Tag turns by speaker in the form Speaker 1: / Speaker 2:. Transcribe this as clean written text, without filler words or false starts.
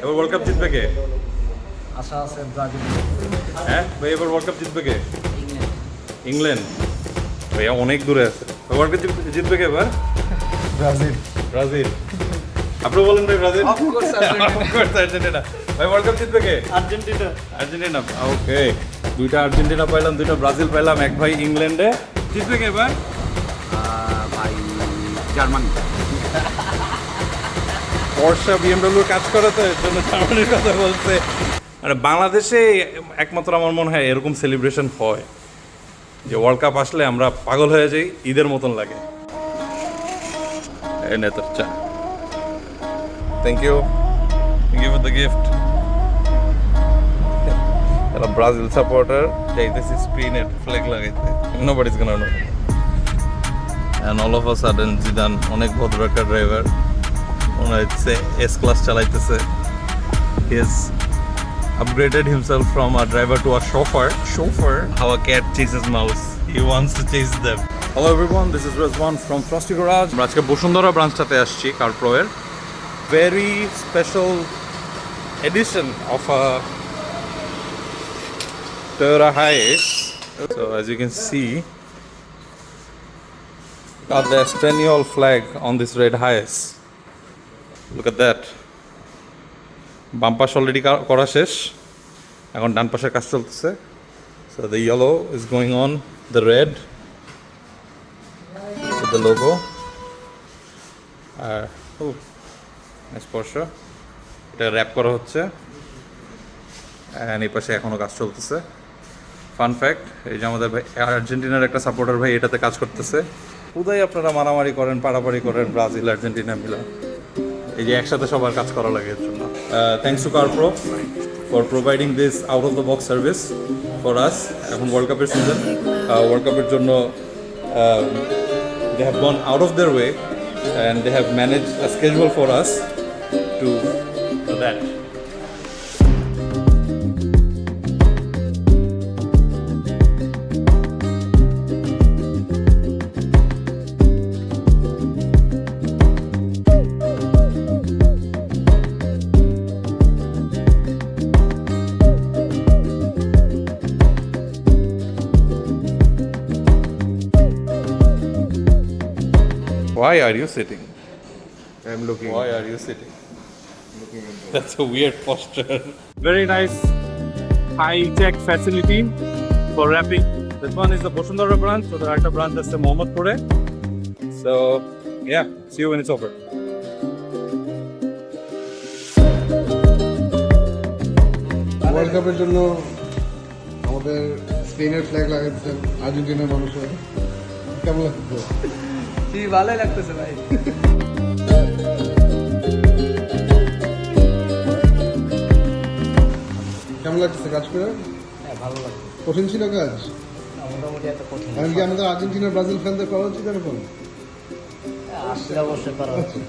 Speaker 1: এবার world cup জিতবে কে?
Speaker 2: আশা আছে ব্রাজিল।
Speaker 1: হ্যাঁ ভাই, এবার ওয়ার্ল্ড কাপ জিতবে কে? ইংল্যান্ড। ভাইয়া অনেক দূরে আছে। ওয়ার্ল্ড কাপ জিতবে কে এবার?
Speaker 2: ব্রাজিল।
Speaker 1: ব্রাজিল। আপনি বলেন ভাই ব্রাজিল। আর্জেন্টিনা। ভাই ওয়ার্ল্ড কাপ জিতবে কে?
Speaker 2: আর্জেন্টিনা।
Speaker 1: আর্জেন্টিনা। ওকে, দুইটা আর্জেন্টিনা পাইলাম, দুইটা ব্রাজিল পাইলাম, এক ভাই ইংল্যান্ডে। জিতবে কে এবার?
Speaker 2: ভাই জার্মানি।
Speaker 1: বর্ষা বিএমডব্লিউর কাজ করে তো এর জন্য জার্মানির কথা বলছে। মানে বাংলাদেশে একমাত্র আমার মনে হয় এরকম সেলিব্রেশন হয় যে ওয়ার্ল্ড কাপ আসলে আমরা পাগল হয়ে যাই, ঈদের মতন লাগে। এই নে তোর চা। Thank you for the gift. এরা ব্রাজিল সাপোর্টার, যাইতেছি স্পেনের ফ্ল্যাগ লাগাইতে। Nobody's gonna no. And all of a sudden Zidane অনেক ভদ্র একটা ড্রাইভার, মনে হচ্ছে এস ক্লাস চালাইতেছে। He has upgraded himself from a driver to a chauffeur. How a cat chases mouse. He wants to chase them. Hello everyone, this is Rizwan from Frosty Garage. আমরা আজকে বসুন্ধরা ব্রাঞ্চটাতে আসছি CarPro এর। Very special edition of a Toyota Hiace. So as you can see, got the Espanol flag on this red Hiace. Look at that. Bumpers already করা শেষ, এখন ডান পাশের কাজ চলতেছে। So the yellow is going on the red with the logo. আর স্পর্শ এটা rap করা হচ্ছে, এই পাশে এখনও কাজ চলতেছে। ফান ফ্যাক্ট, এই যে আমাদের ভাই আর্জেন্টিনার একটা সাপোর্টার ভাই এটাতে কাজ করতেছে। কোথায় আপনারা মারামারি করেন, পাড়াপাড়ি করেন ব্রাজিল আর্জেন্টিনা মিলা, এই যে একসাথে সবার কাজ করা লাগে এর জন্য। Thanks to CarPro for providing this out of the box service for us. এখন ওয়ার্ল্ড কাপের সিজন, ওয়ার্ল্ড কাপের জন্য they have gone out of their way and they have manage a schedule for us to that. Why are you sitting?
Speaker 2: I'm looking.
Speaker 1: Why are you sitting?
Speaker 2: Looking into.
Speaker 1: That's a weird posture.
Speaker 3: Very nice high-tech facility for wrapping. This one is the Boshundara branch, so the other branch is the Mohammadpur. So yeah, see you when it's over.
Speaker 2: World কাপের জন্য আমাদের স্পেনের flag লাগাচ্ছেন আর্জেন্টিনার মানুষের, কেমন লাগছে? ভালোই লাগতেছে ভাই। কেমন লাগতেছে কাজ করে? হ্যাঁ ভালো লাগছে। কঠিন ছিল কাজ? মোটামুটি এত কঠিন। কারণ কি আমাদের আর্জেন্টিনা ব্রাজিল ফ্যানদের করা উচিত এরকম? আসলে অবশ্যই করা উচিত।